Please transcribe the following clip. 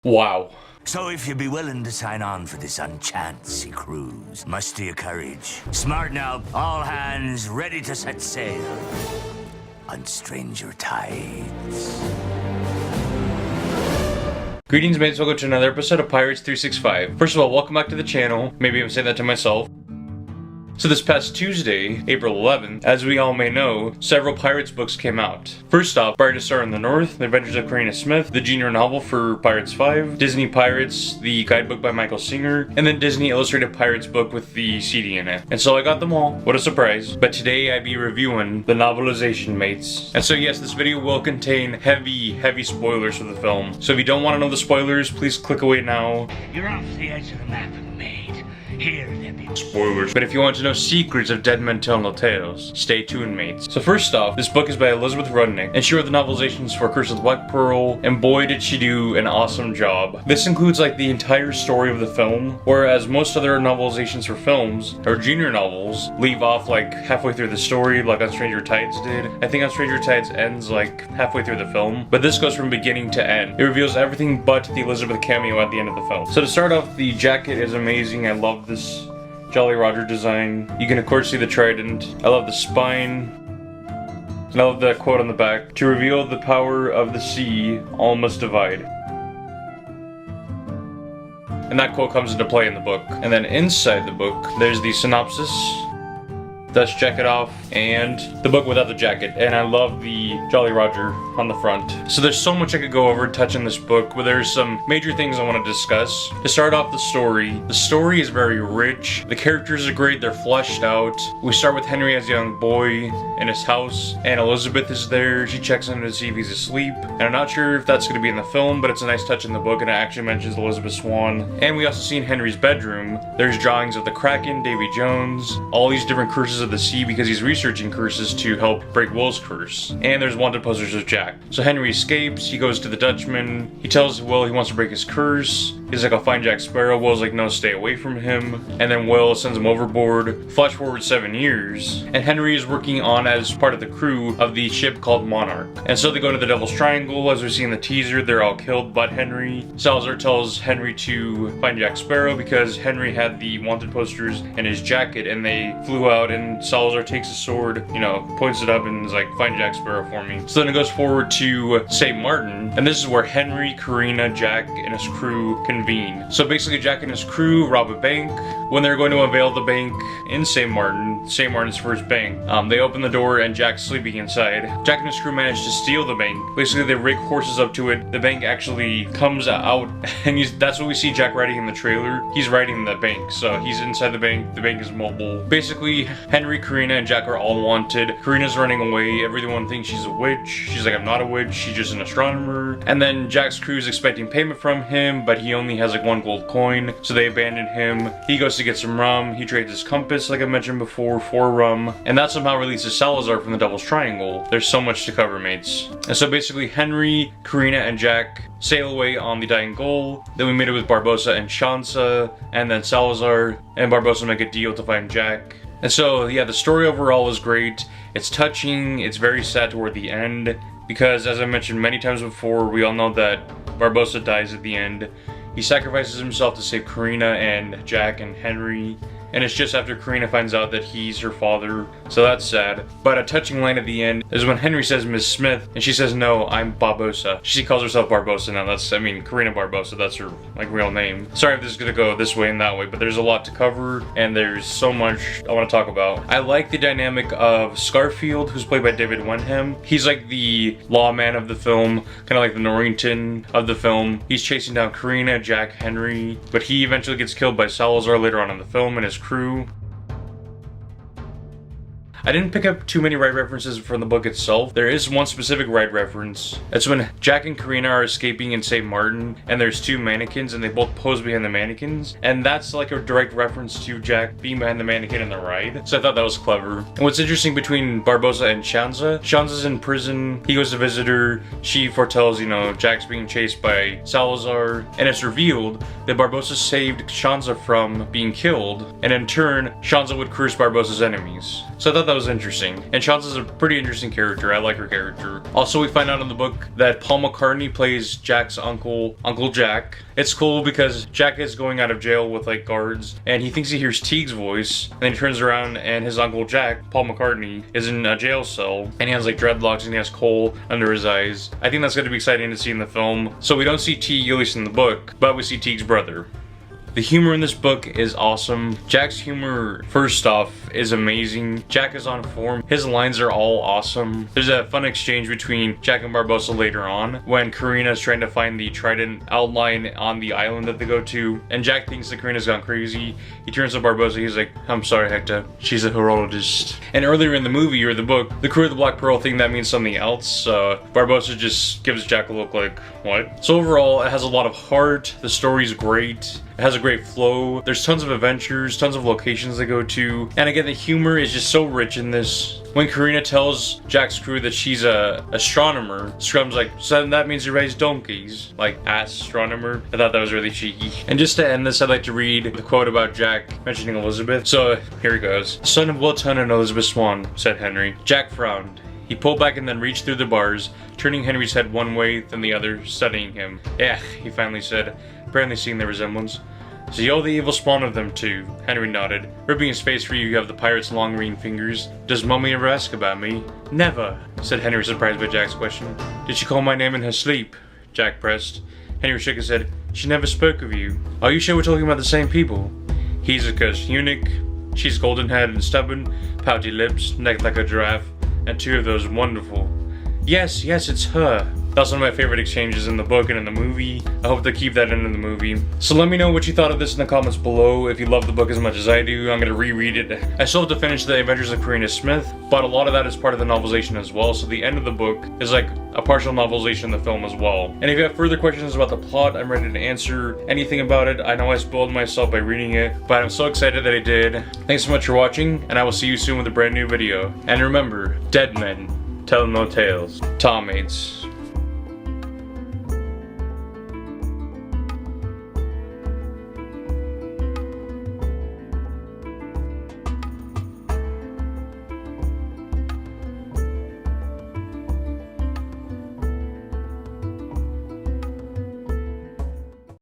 Wow. So if you be willing to sign on for this unchancy cruise, muster your courage. Smarten up, all hands ready to set sail on stranger tides. Greetings mates, welcome to another episode of Pirates 365. First of all, welcome back to the channel. Maybe I'm saying that to myself. So this past Tuesday, April 11th, as we all may know, several Pirates books came out. First off, Brightest Star in the North, The Adventures of Karina Smith, the junior novel for Pirates 5, Disney Pirates, the guidebook by Michael Singer, and then Disney Illustrated Pirates book with the CD in it. And so I got them all. What a surprise. But today I be reviewing the novelization, mates. And so yes, this video will contain heavy spoilers for the film. So if you don't want to know the spoilers, please click away now. You're off the edge of the map, mate. Here there be Spoilers. But if you want to know secrets of dead men tell no tales, stay tuned, mates. So first off, this book is by Elizabeth Rudnick, and she wrote the novelizations for Curse of the Black Pearl, and boy did she do an awesome job. This includes like the entire story of the film, whereas most other novelizations for films, or junior novels, leave off like halfway through the story, like on Stranger Tides did. I think on Stranger Tides ends like halfway through the film, but this goes from beginning to end. It reveals everything but the Elizabeth cameo at the end of the film. So to start off, the jacket is amazing. I love this Jolly Roger design. You can of course see the trident. I love the spine. And I love that quote on the back. To reveal the power of the sea, all must divide. And that quote comes into play in the book. And then inside the book, there's the synopsis. Dutch jacket off, and the book without the jacket, and I love the Jolly Roger on the front. So there's so much I could go over touching this book, but there's some major things I want to discuss. To start off, the story is very rich, the characters are great, they're fleshed out. We start with Henry as a young boy in his house, and Elizabeth is there. She checks on him to see if he's asleep, and I'm not sure if that's going to be in the film, but it's a nice touch in the book, and it actually mentions Elizabeth Swann. And we also see in Henry's bedroom, there's drawings of the Kraken, Davy Jones, all these different curses of the sea, because he's researching curses to help break Will's curse. And there's wanted posters of Jack. So Henry escapes, he goes to the Dutchman, he tells Will he wants to break his curse. He's like, I'll find Jack Sparrow. Will's like, no, stay away from him. And then Will sends him overboard. Flash forward 7 years, and Henry is working on as part of the crew of the ship called Monarch. And so they go to the Devil's Triangle. As we see in the teaser, they're all killed but Henry. Salazar tells Henry to find Jack Sparrow because Henry had the wanted posters in his jacket, and they flew out, and Salazar takes a sword, points it up and is like, find Jack Sparrow for me. So then it goes forward to St. Martin, and this is where Henry, Karina, Jack, and his crew convene. So basically Jack and his crew rob a bank. When they're going to unveil the bank in St. Martin's first bank, they open the door and Jack's sleeping inside. Jack and his crew manage to steal the bank. Basically they rig horses up to it. The bank actually comes out, and that's what we see Jack riding in the trailer. He's riding the bank, so he's inside the bank is mobile. Basically Henry, Karina, and Jack are all wanted. Karina's running away, everyone thinks she's a witch. She's like, I'm not a witch, she's just an astronomer. And then Jack's crew is expecting payment from him, but he only has like 1 gold coin, so they abandon him. He goes to get some rum, he trades his compass, like I mentioned before, for rum, and that somehow releases Salazar from the Devil's Triangle. There's so much to cover, mates. And so basically Henry, Karina, and Jack sail away on the Dying Gull. Then we meet it with Barbossa and Shansa, and then Salazar and Barbossa make a deal to find Jack. And so, yeah, the story overall is great. It's touching, it's very sad toward the end, because as I mentioned many times before, we all know that Barbossa dies at the end. He sacrifices himself to save Karina and Jack and Henry, and it's just after Karina finds out that he's her father, so that's sad. But a touching line at the end is when Henry says Miss Smith, and she says, no, I'm Barbossa. She calls herself Barbossa now. Karina Barbossa, that's her real name. Sorry if this is gonna go this way and that way, but there's a lot to cover, and there's so much I want to talk about. I like the dynamic of Scarfield, who's played by David Wenham. He's like the lawman of the film, kind of like the Norrington of the film. He's chasing down Karina, Jack, Henry, but he eventually gets killed by Salazar later on in the film and his crew. I didn't pick up too many ride references from the book itself. There is one specific ride reference. It's when Jack and Karina are escaping in St. Martin, and there's 2 mannequins, and they both pose behind the mannequins. And that's like a direct reference to Jack being behind the mannequin in the ride. So I thought that was clever. And what's interesting between Barbossa and Shansa's in prison. He goes to visit her. She foretells, Jack's being chased by Salazar. And it's revealed that Barbossa saved Shansa from being killed. And in turn, Shansa would curse Barbossa's enemies. So I thought that was interesting. And Chance is a pretty interesting character. I like her character. Also, we find out in the book that Paul McCartney plays Jack's uncle, Uncle Jack. It's cool because Jack is going out of jail with like guards, and he thinks he hears Teague's voice, and then he turns around and his Uncle Jack, Paul McCartney, is in a jail cell, and he has like dreadlocks and he has coal under his eyes. I think that's going to be exciting to see in the film. So we don't see Teague, at least in the book, but we see Teague's brother. The humor in this book is awesome. Jack's humor, first off, is amazing. Jack is on form. His lines are all awesome. There's a fun exchange between Jack and Barbossa later on when Karina's trying to find the trident outline on the island that they go to, and Jack thinks that Karina's gone crazy. He turns to Barbossa, he's like, I'm sorry, Hector. She's a horologist. And earlier in the movie or the book, the crew of the Black Pearl think that means something else. Barbossa just gives Jack a look like, what? So overall, it has a lot of heart. The story's great. It has a great flow. There's tons of adventures, tons of locations they go to. And again, the humor is just so rich in this. When Karina tells Jack's crew that she's a astronomer, Scrum's like, so that means you raise donkeys? Like, astronomer? I thought that was really cheeky. And just to end this, I'd like to read the quote about Jack mentioning Elizabeth. So here it goes. Son of Will Ton and Elizabeth Swan, said Henry. Jack frowned. He pulled back and then reached through the bars, turning Henry's head one way, then the other, studying him. Yeah, he finally said, apparently seeing the resemblance. So you're the evil spawn of them too, Henry nodded. Ripping his face free, you have the pirate's long green fingers. Does Mummy ever ask about me? Never, said Henry, surprised by Jack's question. Did she call my name in her sleep? Jack pressed. Henry shook his head. She never spoke of you. Are you sure we're talking about the same people? He's a cursed eunuch. She's golden-haired and stubborn, pouty lips, neck like a giraffe, and two of those wonderful. Yes, it's her. That's one of my favorite exchanges in the book and in the movie. I hope they keep that in the movie. So let me know what you thought of this in the comments below. If you love the book as much as I do, I'm going to reread it. I still have to finish The Adventures of Karina Smith, but a lot of that is part of the novelization as well. So the end of the book is like a partial novelization of the film as well. And if you have further questions about the plot, I'm ready to answer anything about it. I know I spoiled myself by reading it, but I'm so excited that I did. Thanks so much for watching, and I will see you soon with a brand new video. And remember, dead men tell no tales. Tom mates.